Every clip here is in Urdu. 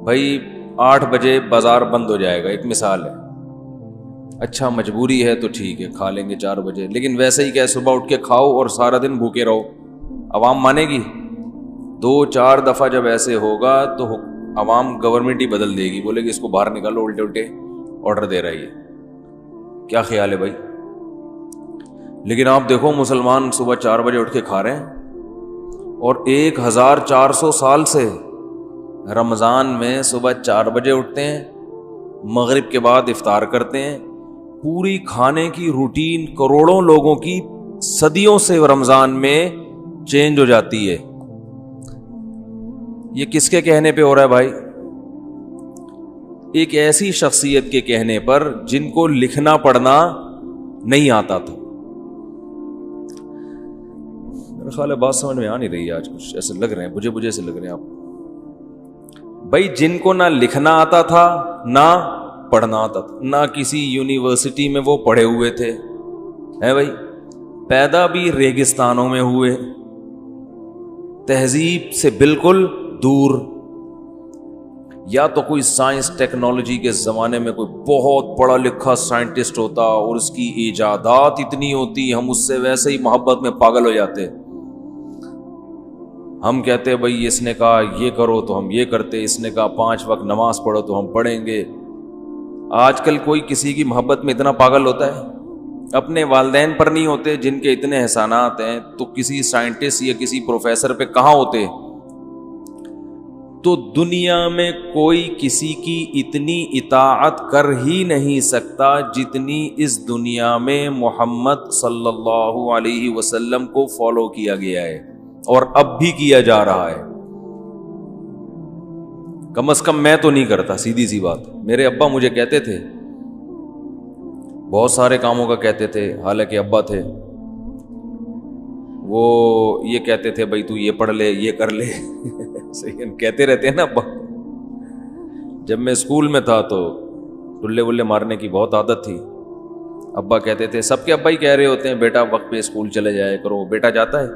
بھائی 8 بجے بازار بند ہو جائے گا، ایک مثال ہے، اچھا مجبوری ہے تو ٹھیک ہے کھا لیں گے 4 بجے، لیکن ویسے ہی کیا صبح اٹھ کے کھاؤ اور سارا دن بھوکے رہو، عوام مانے گی؟ 2-4 دفعہ جب ایسے ہوگا تو عوام گورنمنٹ ہی بدل دے گی، بولے گی اس کو باہر نکالو، الٹے الٹے آرڈر دے رہا ہے یہ۔ کیا خیال ہے بھائی؟ لیکن آپ دیکھو مسلمان صبح 4 بجے اٹھ کے کھا رہے ہیں، اور 1400 سال سے رمضان میں صبح 4 بجے اٹھتے ہیں، مغرب کے بعد افطار کرتے ہیں، پوری کھانے کی روٹین کروڑوں لوگوں کی صدیوں سے رمضان میں چینج ہو جاتی ہے۔ یہ کس کے کہنے پہ ہو رہا ہے بھائی؟ ایک ایسی شخصیت کے کہنے پر جن کو لکھنا پڑھنا نہیں آتا تھا۔ میرا خیال ہے بات سمجھ میں آ نہیں رہی آج، کچھ ایسے لگ رہے ہیں، بجھے سے لگ رہے ہیں آپ۔ بھائی جن کو نہ لکھنا آتا تھا نہ پڑھنا آتا تھا، نہ کسی یونیورسٹی میں وہ پڑھے ہوئے تھے، ہے بھائی، پیدا بھی ریگستانوں میں ہوئے، تہذیب سے بالکل دور، یا تو کوئی سائنس ٹیکنالوجی کے زمانے میں کوئی بہت پڑھا لکھا سائنٹسٹ ہوتا اور اس کی ایجادات اتنی ہوتی، ہم اس سے ویسے ہی محبت میں پاگل ہو جاتے، ہم کہتے بھائی اس نے کہا یہ کرو تو ہم یہ کرتے، اس نے کہا 5 وقت نماز پڑھو تو ہم پڑھیں گے۔ آج کل کوئی کسی کی محبت میں اتنا پاگل ہوتا ہے؟ اپنے والدین پر نہیں ہوتے جن کے اتنے احسانات ہیں، تو کسی سائنٹسٹ یا کسی پروفیسر پہ کہاں ہوتے؟ تو دنیا میں کوئی کسی کی اتنی اطاعت کر ہی نہیں سکتا جتنی اس دنیا میں محمد صلی اللہ علیہ وسلم کو فالو کیا گیا ہے، اور اب بھی کیا جا رہا ہے۔ کم از کم میں تو نہیں کرتا، سیدھی سی بات۔ میرے ابا مجھے کہتے تھے، بہت سارے کاموں کا کہتے تھے، حالانکہ ابا تھے، وہ یہ کہتے تھے بھائی تو یہ پڑھ لے، یہ کر لے صحیح کہتے رہتے ہیں نا ابا۔ جب میں اسکول میں تھا تو ٹلے ولے مارنے کی بہت عادت تھی، ابا کہتے تھے، سب کے ابا ہی کہہ رہے ہوتے ہیں بیٹا وقت پہ اسکول چلے جائے کرو، بیٹا جاتا ہے،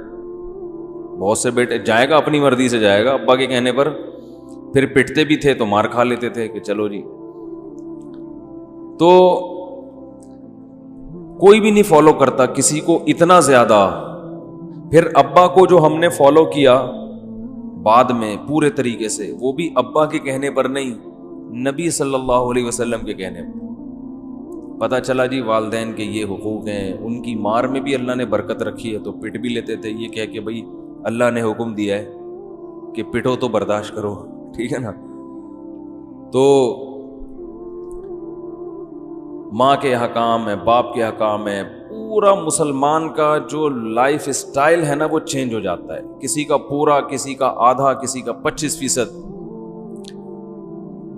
بہت سے بیٹے جائے گا اپنی مرضی سے جائے گا، ابا کے کہنے پر، پھر پٹتے بھی تھے تو مار کھا لیتے تھے کہ چلو جی۔ تو کوئی بھی نہیں فالو کرتا کسی کو اتنا زیادہ۔ پھر ابا کو جو ہم نے فالو کیا بعد میں پورے طریقے سے، وہ بھی ابا کے کہنے پر نہیں، نبی صلی اللہ علیہ وسلم کے کہنے پر۔ پتہ چلا جی والدین کے یہ حقوق ہیں، ان کی مار میں بھی اللہ نے برکت رکھی ہے، تو پٹ بھی لیتے تھے، یہ کہہ کہ بھائی اللہ نے حکم دیا ہے کہ پٹو تو برداشت کرو، ٹھیک ہے نا۔ تو ماں کے حکام ہے، باپ کے حکام ہے، پورا مسلمان کا جو لائف اسٹائل ہے نا وہ چینج ہو جاتا ہے، کسی کا پورا، کسی کا آدھا، کسی کا 25%۔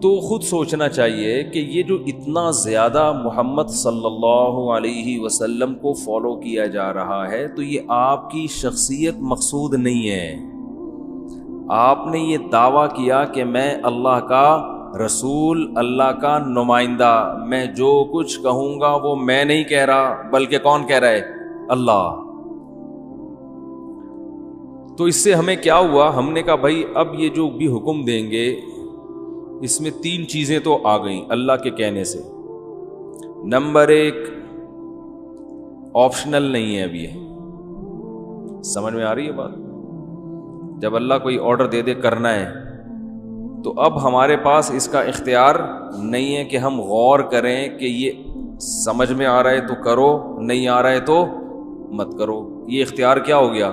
تو خود سوچنا چاہیے کہ یہ جو اتنا زیادہ محمد صلی اللہ علیہ وسلم کو فالو کیا جا رہا ہے، تو یہ آپ کی شخصیت مقصود نہیں ہے۔ آپ نے یہ دعویٰ کیا کہ میں اللہ کا رسول، اللہ کا نمائندہ، میں جو کچھ کہوں گا وہ میں نہیں کہہ رہا، بلکہ کون کہہ رہا ہے؟ اللہ۔ تو اس سے ہمیں کیا ہوا؟ ہم نے کہا بھائی اب یہ جو بھی حکم دیں گے اس میں 3 چیزیں تو آ گئیں اللہ کے کہنے سے۔ نمبر 1، آپشنل نہیں ہے اب، یہ سمجھ میں آ رہی ہے بات؟ جب اللہ کوئی آرڈر دے دے کرنا ہے تو اب ہمارے پاس اس کا اختیار نہیں ہے کہ ہم غور کریں کہ یہ سمجھ میں آ رہا ہے تو کرو، نہیں آ رہا ہے تو مت کرو۔ یہ اختیار کیا ہو گیا؟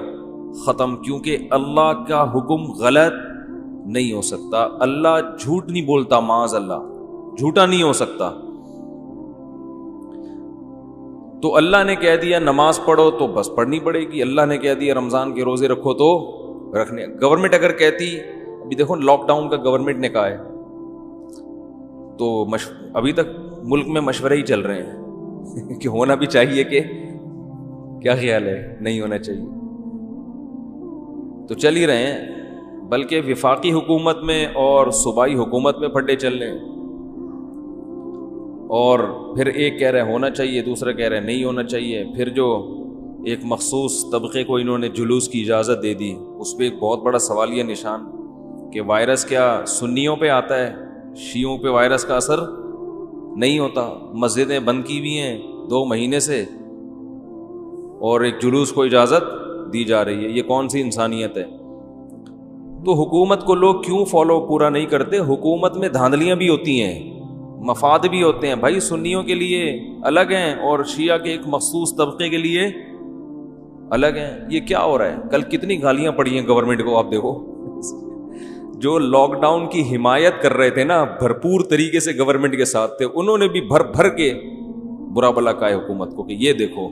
ختم، کیونکہ اللہ کا حکم غلط نہیں ہو سکتا، اللہ جھوٹ نہیں بولتا، معاذ اللہ جھوٹا نہیں ہو سکتا۔ تو اللہ نے کہہ دیا نماز پڑھو تو بس پڑھنی پڑے گی، اللہ نے کہہ دیا رمضان کے روزے رکھو تو رکھنے۔ گورنمنٹ اگر کہتی، ابھی دیکھو لاک ڈاؤن کا گورنمنٹ نے کہا ہے، تو ابھی تک ملک میں مشورے ہی چل رہے ہیں کہ ہونا بھی چاہیے کہ کیا خیال ہے؟ نہیں ہونا چاہیے، تو چل ہی رہے ہیں، بلکہ وفاقی حکومت میں اور صوبائی حکومت میں پھڈے چل رہے ہیں، اور پھر ایک کہہ رہے ہونا چاہیے، دوسرا کہہ رہے نہیں ہونا چاہیے، پھر جو ایک مخصوص طبقے کو انہوں نے جلوس کی اجازت دے دی، اس پہ ایک بہت بڑا سوالیہ نشان کہ وائرس کیا سنیوں پہ آتا ہے، شیعوں پہ وائرس کا اثر نہیں ہوتا. مسجدیں بند کی ہوئی ہیں 2 مہینے سے اور ایک جلوس کو اجازت دی جا رہی ہے. یہ کون سی انسانیت ہے؟ تو حکومت کو لوگ کیوں فالو پورا نہیں کرتے؟ حکومت میں دھاندلیاں بھی ہوتی ہیں، مفاد بھی ہوتے ہیں. بھائی سنیوں کے لیے الگ ہیں اور شیعہ کے ایک مخصوص طبقے کے لیے الگ ہیں. یہ کیا ہو رہا ہے؟ کل کتنی گالیاں پڑی ہیں گورنمنٹ کو. آپ دیکھو جو لاک ڈاؤن کی حمایت کر رہے تھے نا، بھرپور طریقے سے گورنمنٹ کے ساتھ تھے، انہوں نے بھی بھر بھر کے برا بلا کہا ہے حکومت کو کہ یہ دیکھو.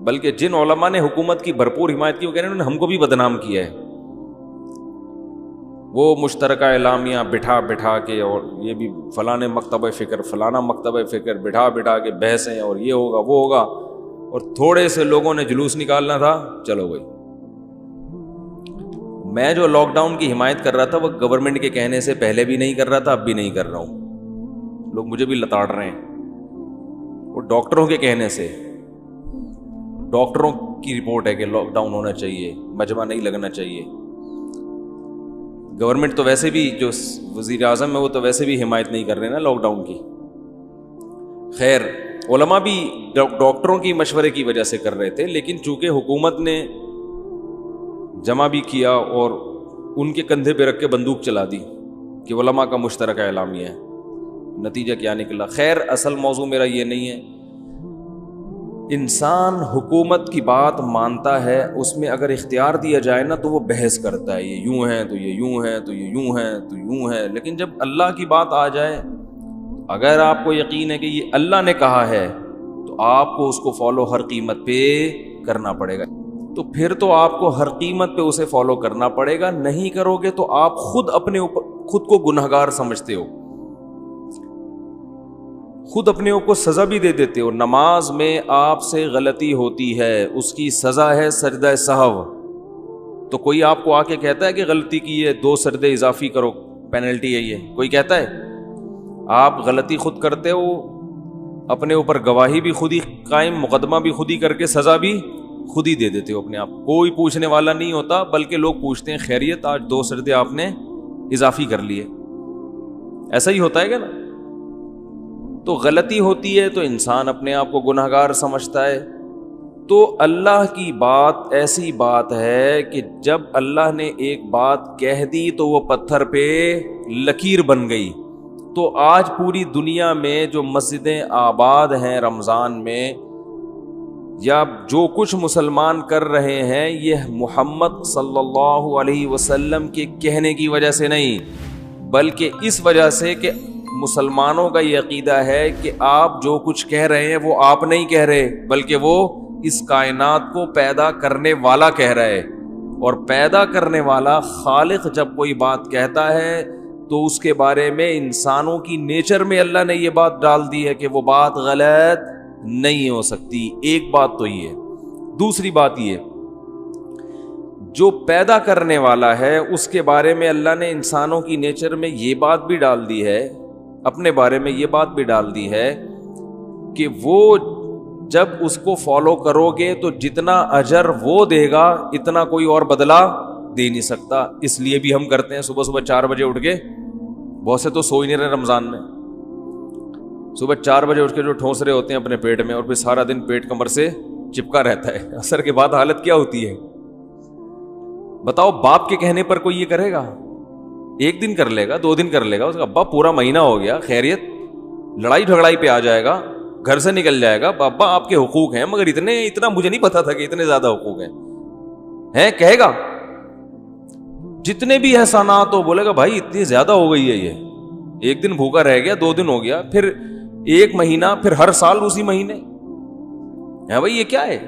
بلکہ جن علماء نے حکومت کی بھرپور حمایت کی وہ کہہ رہے ہیں انہوں نے ہم کو بھی بدنام کیا ہے. وہ مشترکہ اعلامیہ بٹھا بٹھا کے اور یہ بھی فلاں مکتبہ فکر فلانا مکتبہ فکر بٹھا بٹھا کے بحثیں اور یہ ہوگا وہ ہوگا، اور تھوڑے سے لوگوں نے جلوس نکالنا تھا، چلو بھائی. میں جو لاک ڈاؤن کی حمایت کر رہا تھا وہ گورنمنٹ کے کہنے سے پہلے بھی نہیں کر رہا تھا، اب بھی نہیں کر رہا ہوں. لوگ مجھے بھی لتاڑ رہے ہیں. وہ ڈاکٹروں کے کہنے سے، ڈاکٹروں کی رپورٹ ہے کہ لاک ڈاؤن ہونا چاہیے، مجمع نہیں لگنا چاہیے. گورنمنٹ تو ویسے بھی، جو وزیر اعظم ہے وہ تو ویسے بھی حمایت نہیں کر رہے نا لاک ڈاؤن کی. خیر علماء بھی ڈاکٹروں کی مشورے کی وجہ سے کر رہے تھے، لیکن چونکہ حکومت نے جمع بھی کیا اور ان کے کندھے پہ رکھ کے بندوق چلا دی کہ علماء کا مشترکہ اعلامیہ ہے. نتیجہ کیا نکلا؟ خیر اصل موضوع میرا یہ نہیں ہے. انسان حکومت کی بات مانتا ہے، اس میں اگر اختیار دیا جائے نا تو وہ بحث کرتا ہے، یہ یوں ہے تو یہ یوں ہے تو یہ یوں ہے تو یوں ہے. لیکن جب اللہ کی بات آ جائے، اگر آپ کو یقین ہے کہ یہ اللہ نے کہا ہے تو آپ کو اس کو فالو ہر قیمت پہ کرنا پڑے گا. تو پھر تو آپ کو ہر قیمت پہ اسے فالو کرنا پڑے گا. نہیں کرو گے تو آپ خود اپنے اوپر خود کو گنہگار سمجھتے ہو، خود اپنے اوپر کو سزا بھی دے دیتے ہو. نماز میں آپ سے غلطی ہوتی ہے، اس کی سزا ہے سجدہ سہو. تو کوئی آپ کو آ کے کہتا ہے کہ غلطی کی ہے 2 سجدے اضافی کرو، پینلٹی ہے یہ؟ کوئی کہتا ہے؟ آپ غلطی خود کرتے ہو، اپنے اوپر گواہی بھی خود ہی قائم، مقدمہ بھی خود ہی کر کے سزا بھی خود ہی دے دیتے ہو اپنے آپ. کوئی پوچھنے والا نہیں ہوتا، بلکہ لوگ پوچھتے ہیں خیریت آج 2 سجدے آپ نے اضافی کر لیے. ایسا ہی ہوتا ہے کیا نا؟ تو غلطی ہوتی ہے تو انسان اپنے آپ کو گنہگار سمجھتا ہے. تو اللہ کی بات ایسی بات ہے کہ جب اللہ نے ایک بات کہہ دی تو وہ پتھر پہ لکیر بن گئی. تو آج پوری دنیا میں جو مسجدیں آباد ہیں رمضان میں، یا جو کچھ مسلمان کر رہے ہیں، یہ محمد صلی اللہ علیہ وسلم کے کہنے کی وجہ سے نہیں، بلکہ اس وجہ سے کہ مسلمانوں کا یہ عقیدہ ہے کہ آپ جو کچھ کہہ رہے ہیں وہ آپ نہیں کہہ رہے، بلکہ وہ اس کائنات کو پیدا کرنے والا کہہ رہا ہے. اور پیدا کرنے والا خالق جب کوئی بات کہتا ہے تو اس کے بارے میں انسانوں کی نیچر میں اللہ نے یہ بات ڈال دی ہے کہ وہ بات غلط نہیں ہو سکتی. ایک بات تو یہ ہے. دوسری بات یہ، جو پیدا کرنے والا ہے اس کے بارے میں اللہ نے انسانوں کی نیچر میں یہ بات بھی ڈال دی ہے، اپنے بارے میں یہ بات بھی ڈال دی ہے کہ وہ جب اس کو فالو کرو گے تو جتنا اجر وہ دے گا اتنا کوئی اور بدلہ دے نہیں سکتا. اس لیے بھی ہم کرتے ہیں صبح 4 بجے اٹھ کے، بہت سے تو سو ہی نہیں رہے رمضان میں، صبح 4 بجے اٹھ کے جو ٹھونس رہے ہوتے ہیں اپنے پیٹ میں، اور پھر سارا دن پیٹ کمر سے چپکا رہتا ہے. عصر کے بعد حالت کیا ہوتی ہے بتاؤ؟ باپ کے کہنے پر کوئی یہ کرے گا؟ 1 دن کر لے گا، 2 دن کر لے گا، اس کا ابا پورا مہینہ ہو گیا، خیریت، لڑائی جھگڑائی پہ آ جائے گا، گھر سے نکل جائے گا، ابا آپ کے حقوق ہیں مگر اتنا مجھے نہیں پتا تھا کہ اتنے زیادہ حقوق ہیں کہے گا. جتنے بھی احسانات ہو بولے گا بھائی اتنی زیادہ ہو گئی ہے، یہ 1 دن بھوکا رہ گیا، 2 دن ہو گیا، پھر 1 مہینہ، پھر ہر سال اسی مہینے ہے. بھائی یہ کیا ہے؟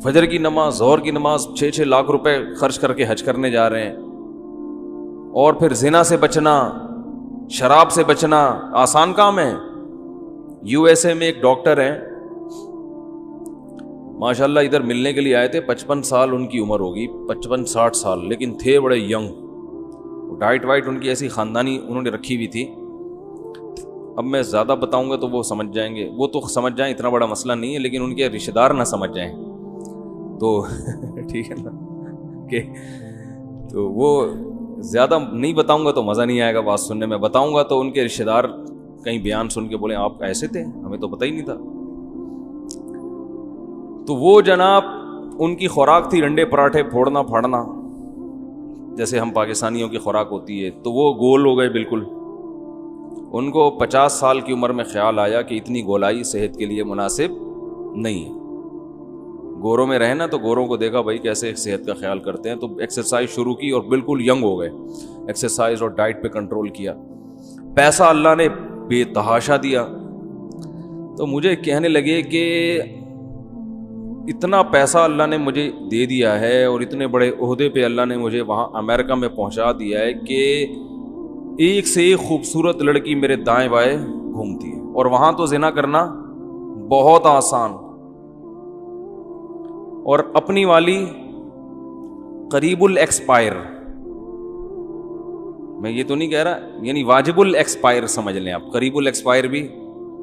فجر کی نماز، ظہر کی نماز، 6 لاکھ روپے خرچ کر کے حج کرنے جا رہے ہیں، اور پھر زنا سے بچنا، شراب سے بچنا آسان کام ہے. USA میں ایک ڈاکٹر ہیں ماشاءاللہ، ادھر ملنے کے لیے آئے تھے. 55 سال ان کی عمر ہوگی، 55-60 سال، لیکن تھے بڑے ینگ. ڈائٹ وائٹ ان کی ایسی خاندانی انہوں نے رکھی ہوئی تھی. اب میں زیادہ بتاؤں گا تو وہ سمجھ جائیں گے، وہ تو سمجھ جائیں اتنا بڑا مسئلہ نہیں ہے، لیکن ان کے رشتہ دار نہ سمجھ جائیں تو ٹھیک ہے نا کہ تو وہ زیادہ نہیں بتاؤں گا تو مزہ نہیں آئے گا بات سننے میں. بتاؤں گا تو ان کے رشتے دار کہیں بیان سن کے بولے آپ ایسے تھے, ہمیں تو پتہ ہی نہیں تھا. تو وہ جناب ان کی خوراک تھی انڈے پراٹھے پھوڑنا پھاڑنا, جیسے ہم پاکستانیوں کی خوراک ہوتی ہے. تو وہ گول ہو گئے بالکل. ان کو 50 سال کی عمر میں خیال آیا کہ اتنی گولائی صحت کے لیے مناسب نہیں ہے. گوروں میں رہنا تو گوروں کو دیکھا بھائی کیسے صحت کا خیال کرتے ہیں, تو ایکسرسائز شروع کی اور بالکل ینگ ہو گئے. ایکسرسائز اور ڈائٹ پہ کنٹرول کیا. پیسہ اللہ نے بے تحاشا دیا. تو مجھے کہنے لگے کہ اتنا پیسہ اللہ نے مجھے دے دیا ہے اور اتنے بڑے عہدے پہ اللہ نے مجھے وہاں امریکہ میں پہنچا دیا ہے کہ ایک سے ایک خوبصورت لڑکی میرے دائیں بائیں گھومتی ہے, اور وہاں تو زنا کرنا بہت آسان. اور اپنی والی قریب الاکسپائر, میں یہ تو نہیں کہہ رہا, یعنی واجب الاکسپائر سمجھ لیں آپ. قریب الاکسپائر بھی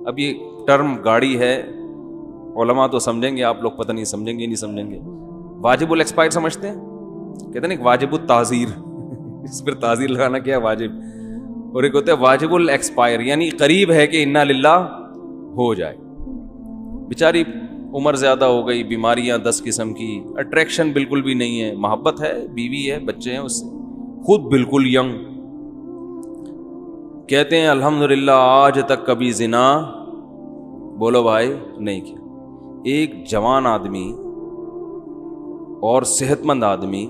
اب یہ ٹرم گاڑی ہے, علماء تو سمجھیں گے, آپ لوگ پتہ نہیں سمجھیں گے نہیں سمجھیں گے. واجب الاکسپائر سمجھتے ہیں, کہتے ہیں واجب التعزیر, اس پر تعزیر لگانا کیا واجب, اور ایک ہوتا ہے واجب الاکسپائر, یعنی قریب ہے کہ انا للہ ہو جائے. بیچاری عمر زیادہ ہو گئی, بیماریاں 10 قسم کی, اٹریکشن بالکل بھی نہیں ہے, محبت ہے, بیوی ہے, بچے ہیں اس سے, خود بالکل ینگ. کہتے ہیں الحمدللہ آج تک کبھی زنا بولو بھائی نہیں کیا. ایک جوان آدمی اور صحت مند آدمی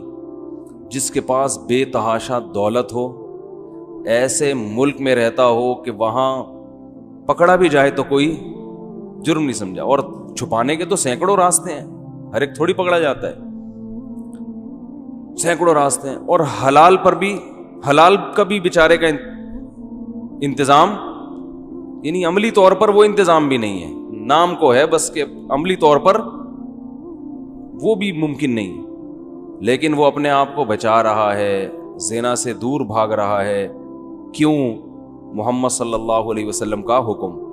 جس کے پاس بے تحاشا دولت ہو, ایسے ملک میں رہتا ہو کہ وہاں پکڑا بھی جائے تو کوئی جرم نہیں سمجھا, اور چھپانے کے تو سینکڑوں راستے ہیں, ہر ایک تھوڑی پکڑا جاتا ہے, سینکڑوں راستے ہیں. اور حلال پر بھی, حلال کا بھی بیچارے کا انتظام, یعنی عملی طور پر وہ انتظام بھی نہیں ہے, نام کو ہے بس, کہ عملی طور پر وہ بھی ممکن نہیں. لیکن وہ اپنے آپ کو بچا رہا ہے, زنا سے دور بھاگ رہا ہے. کیوں؟ محمد صلی اللہ علیہ وسلم کا حکم.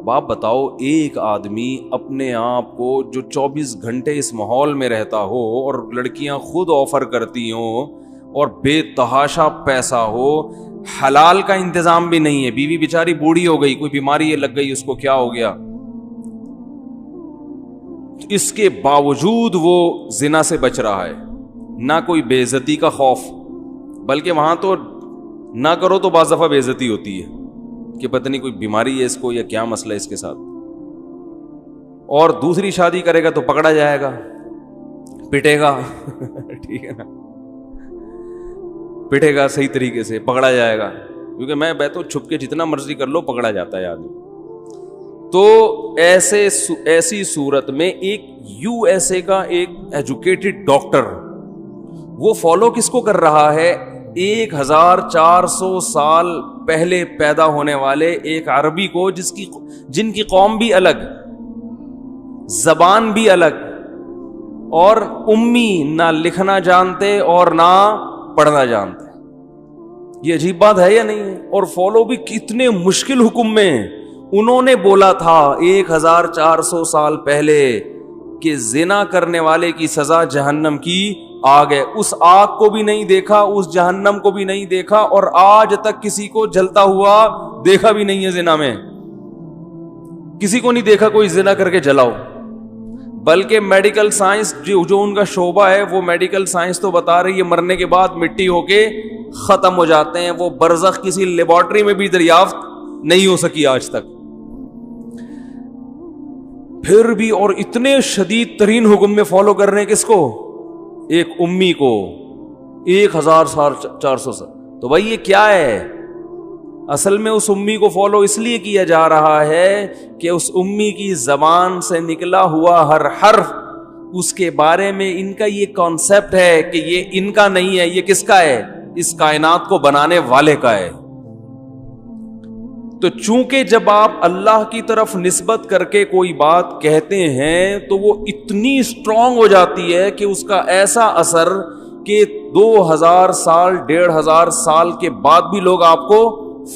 اب آپ بتاؤ, ایک آدمی اپنے آپ کو جو 24 گھنٹے اس ماحول میں رہتا ہو اور لڑکیاں خود آفر کرتی ہوں اور بے تحاشا پیسہ ہو, حلال کا انتظام بھی نہیں ہے, بیوی بیچاری بوڑھی ہو گئی, کوئی بیماری لگ گئی اس کو, کیا ہو گیا, اس کے باوجود وہ زنا سے بچ رہا ہے. نہ کوئی بے عزتی کا خوف, بلکہ وہاں تو نہ کرو تو بعض دفعہ بے عزتی ہوتی ہے کہ پتہ نہیں کوئی بیماری ہے اس کو یا کیا مسئلہ ہے اس کے ساتھ. اور دوسری شادی کرے گا تو پکڑا جائے گا, پٹے گا ٹھیک ہے نا, پٹے گا صحیح طریقے سے, پکڑا جائے گا, کیونکہ میں بیٹھو چھپ کے جتنا مرضی کر لو پکڑا جاتا ہے آدمی. تو ایسی صورت میں ایک USA کا ایک ایجوکیٹڈ ڈاکٹر, وہ فالو کس کو کر رہا ہے؟ 1400 سال پہلے پیدا ہونے والے ایک عربی کو, جن کی قوم بھی الگ, زبان بھی الگ, اور امی, نہ لکھنا جانتے اور نہ پڑھنا جانتے. یہ عجیب بات ہے یا نہیں ہے؟ اور فالو بھی کتنے مشکل حکم میں. انہوں نے بولا تھا 1400 سال پہلے کہ زنا کرنے والے کی سزا جہنم کی آگ ہے. اس آگ کو بھی نہیں دیکھا, اس جہنم کو بھی نہیں دیکھا, اور آج تک کسی کو جلتا ہوا دیکھا بھی نہیں ہے. زنا میں کسی کو نہیں دیکھا کوئی زنا کر کے جلاؤ. بلکہ میڈیکل سائنس جو ان کا شعبہ ہے, وہ میڈیکل سائنس تو بتا رہی ہے مرنے کے بعد مٹی ہو کے ختم ہو جاتے ہیں. وہ برزخ کسی لیبارٹری میں بھی دریافت نہیں ہو سکی آج تک. پھر بھی اور اتنے شدید ترین حکم میں فالو کر رہے ہیں کس کو؟ ایک امی کو, 1400 سال. تو بھائی یہ کیا ہے؟ اصل میں اس امی کو فالو اس لیے کیا جا رہا ہے کہ اس امی کی زبان سے نکلا ہوا ہر حرف, اس کے بارے میں ان کا یہ کانسیپٹ ہے کہ یہ ان کا نہیں ہے, یہ کس کا ہے؟ اس کائنات کو بنانے والے کا ہے. تو چونکہ جب آپ اللہ کی طرف نسبت کر کے کوئی بات کہتے ہیں تو وہ اتنی اسٹرانگ ہو جاتی ہے کہ اس کا ایسا اثر کہ 2000 سال 1500 سال کے بعد بھی لوگ آپ کو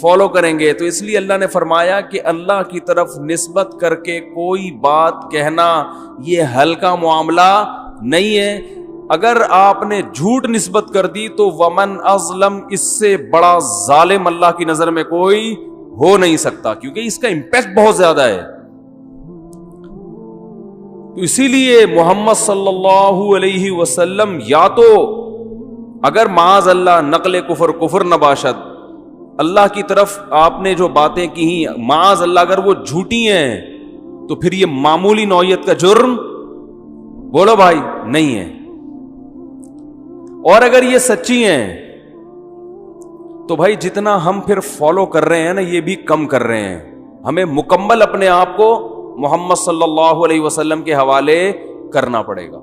فالو کریں گے. تو اس لیے اللہ نے فرمایا کہ اللہ کی طرف نسبت کر کے کوئی بات کہنا یہ ہلکا معاملہ نہیں ہے. اگر آپ نے جھوٹ نسبت کر دی تو ومن ازلم، اس سے بڑا ظالم اللہ کی نظر میں کوئی ہو نہیں سکتا، کیونکہ اس کا امپیکٹ بہت زیادہ ہے. تو اسی لیے محمد صلی اللہ علیہ وسلم یا تو اگر معاذ اللہ نقل کفر نباشد، اللہ کی طرف آپ نے جو باتیں کی ہیں معاذ اللہ اگر وہ جھوٹی ہیں تو پھر یہ معمولی نوعیت کا جرم بولو بھائی نہیں ہے، اور اگر یہ سچی ہیں تو بھائی جتنا ہم پھر فالو کر رہے ہیں نا یہ بھی کم کر رہے ہیں. ہمیں مکمل اپنے آپ کو محمد صلی اللہ علیہ وسلم کے حوالے کرنا پڑے گا.